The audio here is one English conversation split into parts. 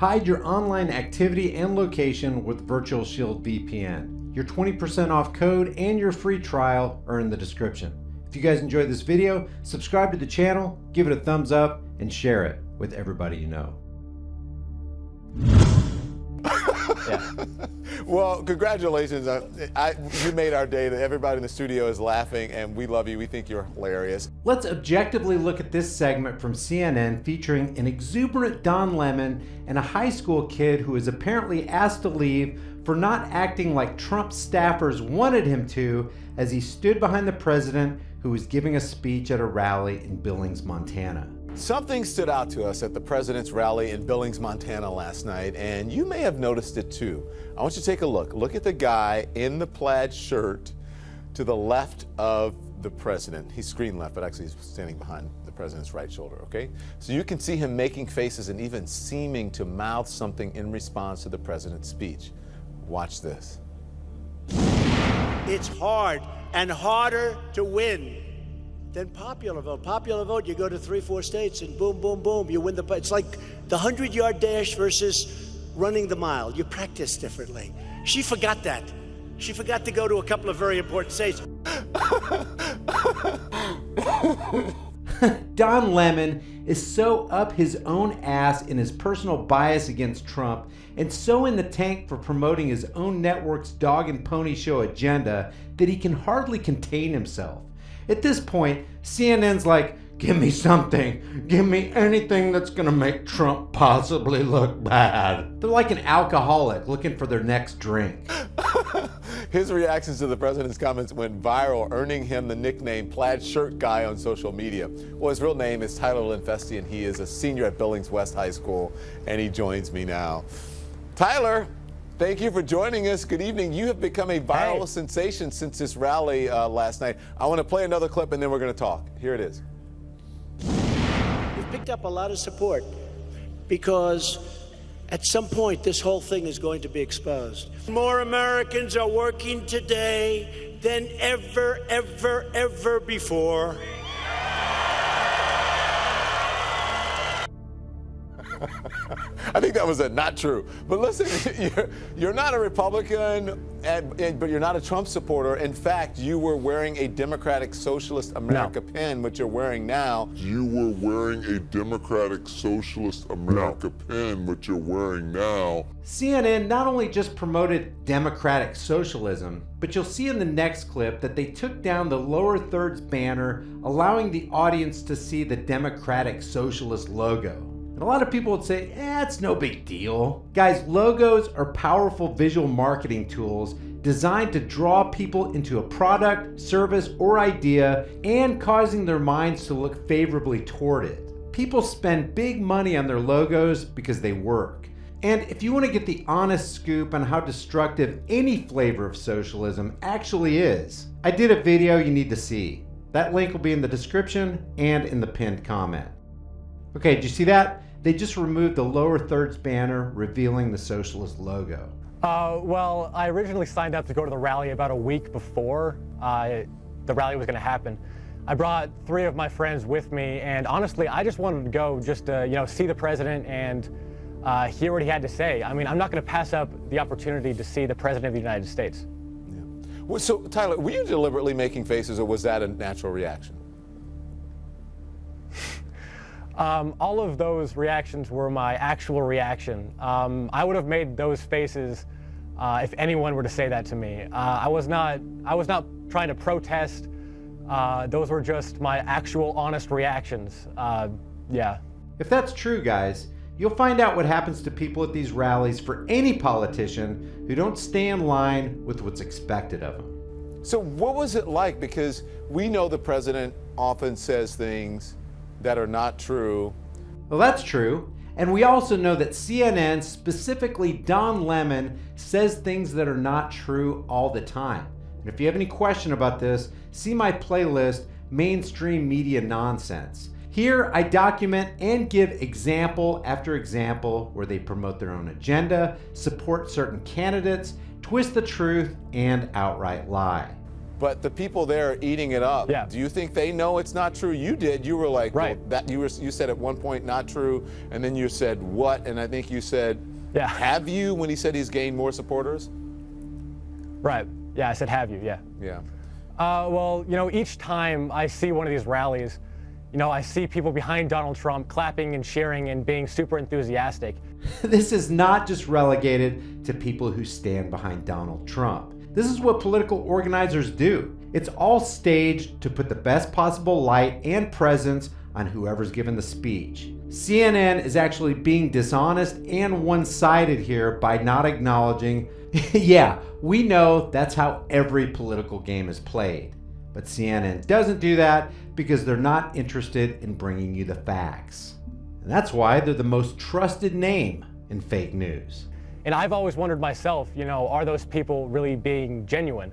Hide your online activity and location with Virtual Shield VPN. Your 20% off code and your free trial are in the description. If you guys enjoyed this video, subscribe to the channel, give it a thumbs up, and share it with everybody you know. Yeah. Well, congratulations. You made our day. Everybody in the studio is laughing, and we love you. We think you're hilarious. Let's objectively look at this segment from CNN featuring an exuberant Don Lemon and a high school kid who is apparently asked to leave for not acting like Trump staffers wanted him to as he stood behind the president who was giving a speech at a rally in Billings, Montana. Something stood out to us at the president's rally in Billings, Montana last night, and you may have noticed it too. I want you to take a look. Look at the guy in the plaid shirt to the left of the president. He's screen left, but actually he's standing behind the president's right shoulder, okay? So you can see him making faces and even seeming to mouth something in response to the president's speech. Watch this. It's hard and harder to win than popular vote. Popular vote, you go to 3-4 states and boom, boom, boom, you win the, it's like the 100-yard dash versus running the mile. You practice differently. She forgot that. She forgot to go to a couple of very important states. Don Lemon is so up his own ass in his personal bias against Trump and so in the tank for promoting his own network's dog and pony show agenda that he can hardly contain himself. At this point, CNN's like, give me something. Give me anything that's gonna make Trump possibly look bad. They're like an alcoholic looking for their next drink. His reactions to the president's comments went viral, earning him the nickname Plaid Shirt Guy on social media. Well, his real name is Tyler Linfesti, and he is a senior at Billings West High School, and he joins me now. Tyler, thank you for joining us. Good evening. You have become a viral sensation since this rally last night. I want to play another clip, and then we're going to talk. Here it is. We've picked up a lot of support because at some point this whole thing is going to be exposed. More Americans are working today than ever before. I think that was not true. But listen, you're not a Republican, but you're not a Trump supporter. In fact, you were wearing a Democratic Socialist America pin, which you're wearing now. You were wearing a Democratic Socialist America pin, which you're wearing now. CNN not only just promoted democratic socialism, but you'll see in the next clip that they took down the lower thirds banner, allowing the audience to see the Democratic Socialist logo. And a lot of people would say, it's no big deal. Guys, logos are powerful visual marketing tools designed to draw people into a product, service, or idea and causing their minds to look favorably toward it. People spend big money on their logos because they work. And if you want to get the honest scoop on how destructive any flavor of socialism actually is, I did a video you need to see. That link will be in the description and in the pinned comment. Okay, did you see that? They just removed the lower thirds banner revealing the socialist logo. Well, I originally signed up to go to the rally about a week before the rally was going to happen. I brought 3 of my friends with me, and honestly, I just wanted to go just to, see the president and hear what he had to say. I mean, I'm not going to pass up the opportunity to see the president of the United States. Yeah. Well, so, Tyler, were you deliberately making faces, or was that a natural reaction? All of those reactions were my actual reaction. I would have made those faces if anyone were to say that to me. I was not trying to protest. Those were just my actual honest reactions. Yeah. If that's true, guys, you'll find out what happens to people at these rallies for any politician who don't stay in line with what's expected of them. So what was it like? Because we know the president often says things that are not true. Well, that's true. And we also know that CNN, specifically Don Lemon, says things that are not true all the time. And if you have any question about this, see my playlist, Mainstream Media Nonsense. Here I document and give example after example where they promote their own agenda, support certain candidates, twist the truth, and outright lie. But the people there are eating it up. Yeah. Do you think they know it's not true? You did. You were like, right. well, you said at one point not true, and then you said what? And I think you said, yeah. Have you? When he said he's gained more supporters. Right. Yeah, I said have you. Yeah. Yeah. Well, each time I see one of these rallies, I see people behind Donald Trump clapping and cheering and being super enthusiastic. This is not just relegated to people who stand behind Donald Trump. This is what political organizers do. It's all staged to put the best possible light and presence on whoever's giving the speech. CNN is actually being dishonest and one-sided here by not acknowledging, yeah, we know that's how every political game is played. But CNN doesn't do that because they're not interested in bringing you the facts. And that's why they're the most trusted name in fake news. And I've always wondered myself, are those people really being genuine?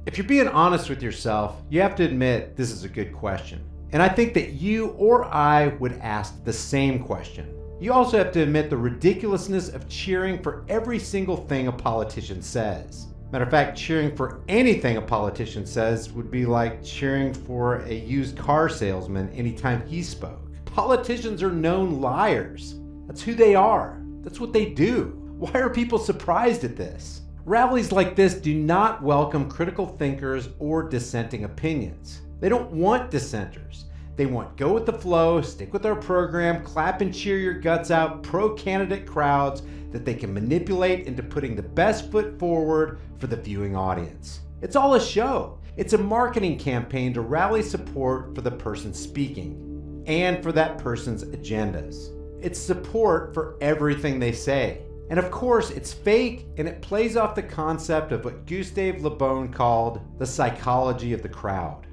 If you're being honest with yourself, you have to admit this is a good question. And I think that you or I would ask the same question. You also have to admit the ridiculousness of cheering for every single thing a politician says. Matter of fact, cheering for anything a politician says would be like cheering for a used car salesman anytime he spoke. Politicians are known liars. That's who they are. That's what they do. Why are people surprised at this? Rallies like this do not welcome critical thinkers or dissenting opinions. They don't want dissenters. They want go with the flow, stick with our program, clap and cheer your guts out, pro-candidate crowds that they can manipulate into putting the best foot forward for the viewing audience. It's all a show. It's a marketing campaign to rally support for the person speaking and for that person's agendas. It's support for everything they say. And of course, it's fake, and it plays off the concept of what Gustave Le Bon called the psychology of the crowd.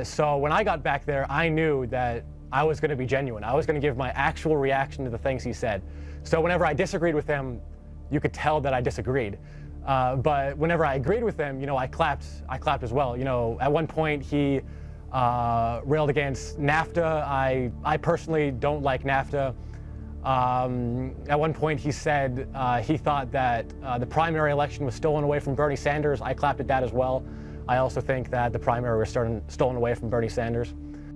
So when I got back there, I knew that I was going to be genuine. I was going to give my actual reaction to the things he said. So whenever I disagreed with him, you could tell that I disagreed. But whenever I agreed with him, I clapped as well. At one point he railed against NAFTA. I personally don't like NAFTA. At one point he said he thought that the primary election was stolen away from Bernie Sanders. I clapped at that as well. I also think that the primary was stolen away from Bernie Sanders.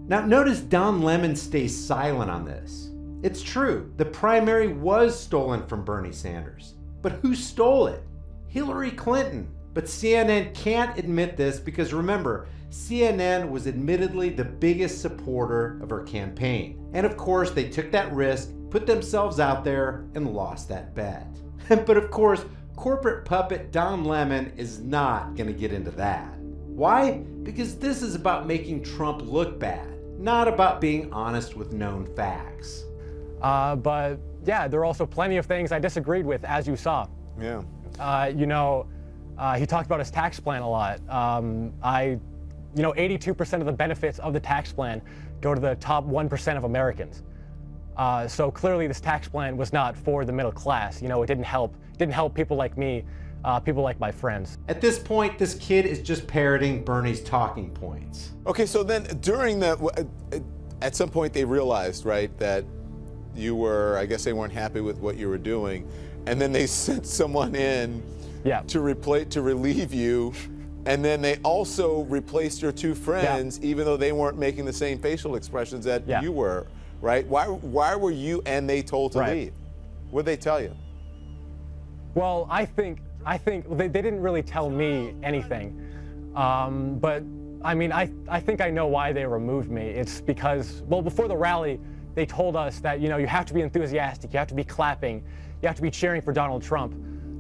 Now notice Don Lemon stays silent on this. It's true, the primary was stolen from Bernie Sanders. But who stole it? Hillary Clinton. But CNN can't admit this because remember, CNN was admittedly the biggest supporter of her campaign. And of course, they took that risk, put themselves out there, and lost that bet. But of course, corporate puppet Don Lemon is not going to get into that. Why? Because this is about making Trump look bad, not about being honest with known facts. But yeah, there are also plenty of things I disagreed with, as you saw. Yeah. He talked about his tax plan a lot. 82% of the benefits of the tax plan go to the top 1% of Americans. So clearly this tax plan was not for the middle class. It didn't help people like me, people like my friends. At this point, this kid is just parroting Bernie's talking points. Okay, so then at some point they realized, right, that you were, I guess they weren't happy with what you were doing, and then they sent someone in to relieve you, and then they also replaced your two friends, even though they weren't making the same facial expressions that you were, right? Why were you and they told to leave? What did they tell you? Well, I think they didn't really tell me anything, but I mean, I think I know why they removed me. It's because, well, before the rally, they told us that, you have to be enthusiastic, you have to be clapping, you have to be cheering for Donald Trump.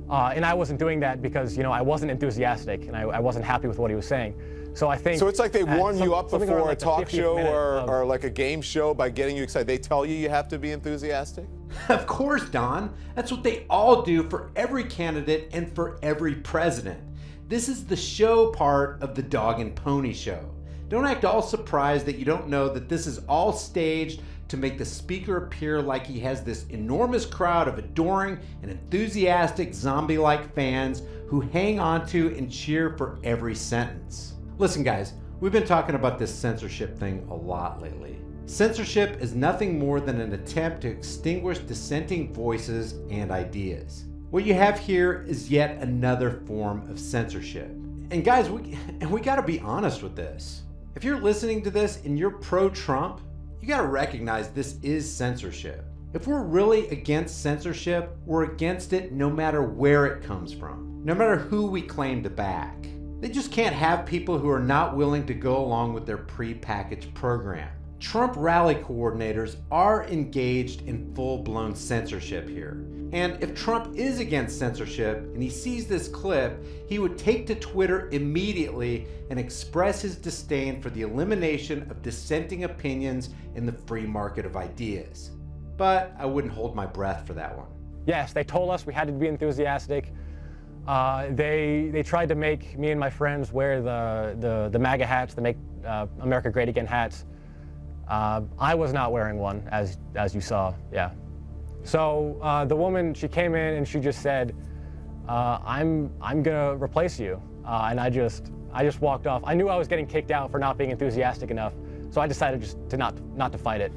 And I wasn't doing that because, I wasn't enthusiastic and I wasn't happy with what he was saying. So I think... So it's like they warn you up before like a talk show or like a game show by getting you excited. They tell you have to be enthusiastic? Of course, Don. That's what they all do for every candidate and for every president. This is the show part of the dog and pony show. Don't act all surprised that you don't know that this is all staged to make the speaker appear like he has this enormous crowd of adoring and enthusiastic zombie-like fans who hang on to and cheer for every sentence. Listen guys, we've been talking about this censorship thing a lot lately. Censorship is nothing more than an attempt to extinguish dissenting voices and ideas. What you have here is yet another form of censorship. And guys, we got to be honest with this. If you're listening to this and you're pro-Trump, you got to recognize this is censorship. If we're really against censorship, we're against it no matter where it comes from, no matter who we claim to back. They just can't have people who are not willing to go along with their pre-packaged program. Trump rally coordinators are engaged in full-blown censorship here. And if Trump is against censorship and he sees this clip, he would take to Twitter immediately and express his disdain for the elimination of dissenting opinions in the free market of ideas. But I wouldn't hold my breath for that one. Yes, they told us we had to be enthusiastic. They tried to make me and my friends wear the MAGA hats, the Make America Great Again hats. I was not wearing one, as you saw, yeah. So the woman, she came in and she just said, I'm gonna replace you. And I just walked off. I knew I was getting kicked out for not being enthusiastic enough, so I decided just to not to fight it.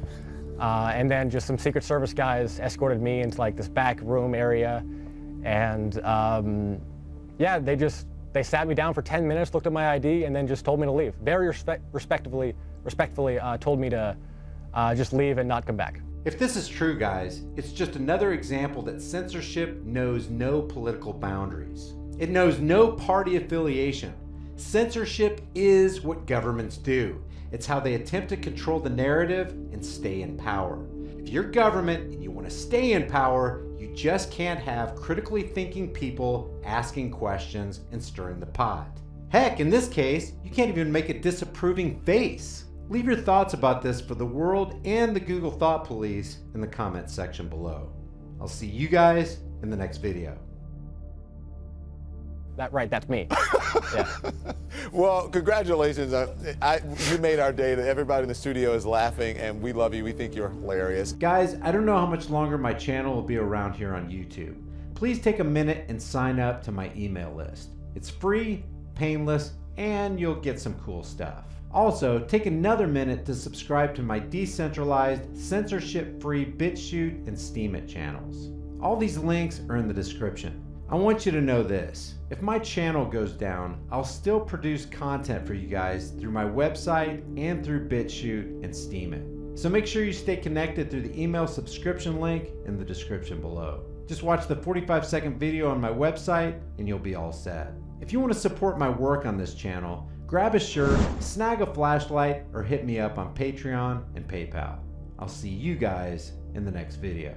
And then just some Secret Service guys escorted me into like this back room area. And yeah, they sat me down for 10 minutes, looked at my ID, and then just told me to leave. Very respectfully told me to just leave and not come back. If this is true, guys, it's just another example that censorship knows no political boundaries. It knows no party affiliation. Censorship is what governments do. It's how they attempt to control the narrative and stay in power. If you're government and you want to stay in power, you just can't have critically thinking people asking questions and stirring the pot. Heck, in this case, you can't even make a disapproving face. Leave your thoughts about this for the world and the Google Thought Police in the comments section below. I'll see you guys in the next video. That's me. Yeah. Well, congratulations. You made our day. Everybody in the studio is laughing, and we love you. We think you're hilarious. Guys, I don't know how much longer my channel will be around here on YouTube. Please take a minute and sign up to my email list. It's free, painless, and you'll get some cool stuff. Also, take another minute to subscribe to my decentralized, censorship-free BitChute and Steemit channels. All these links are in the description. I want you to know this. If my channel goes down, I'll still produce content for you guys through my website and through BitChute and Steemit. So make sure you stay connected through the email subscription link in the description below. Just watch the 45-second video on my website and you'll be all set. If you want to support my work on this channel, grab a shirt, snag a flashlight, or hit me up on Patreon and PayPal. I'll see you guys in the next video.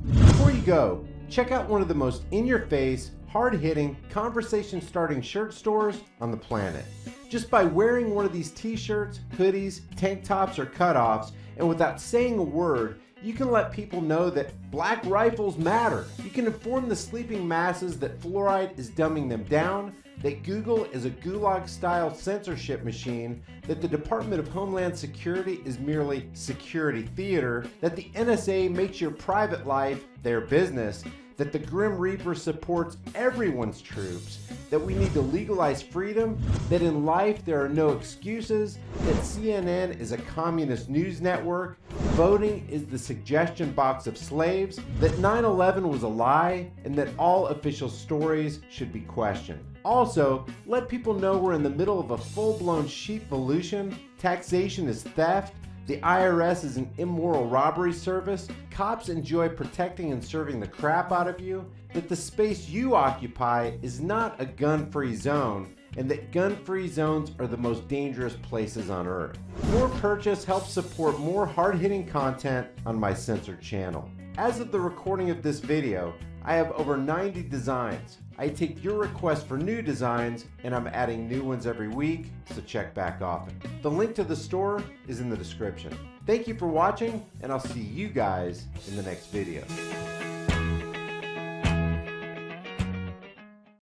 Before you go, check out one of the most in-your-face, hard-hitting, conversation-starting shirt stores on the planet. Just by wearing one of these t-shirts, hoodies, tank tops, or cutoffs, and without saying a word, you can let people know that black rifles matter. You can inform the sleeping masses that fluoride is dumbing them down, that Google is a gulag-style censorship machine, that the Department of Homeland Security is merely security theater, that the NSA makes your private life their business, that the Grim Reaper supports everyone's troops, that we need to legalize freedom, that in life there are no excuses, that CNN is a communist news network, voting is the suggestion box of slaves, that 9/11 was a lie, and that all official stories should be questioned. Also, let people know we're in the middle of a full-blown sheepvolution, taxation is theft, the IRS is an immoral robbery service, cops enjoy protecting and serving the crap out of you, that the space you occupy is not a gun-free zone, and that gun-free zones are the most dangerous places on earth. Your purchase helps support more hard-hitting content on my censored channel. As of the recording of this video, I have over 90 designs. I take your requests for new designs, and I'm adding new ones every week, so check back often. The link to the store is in the description. Thank you for watching, and I'll see you guys in the next video.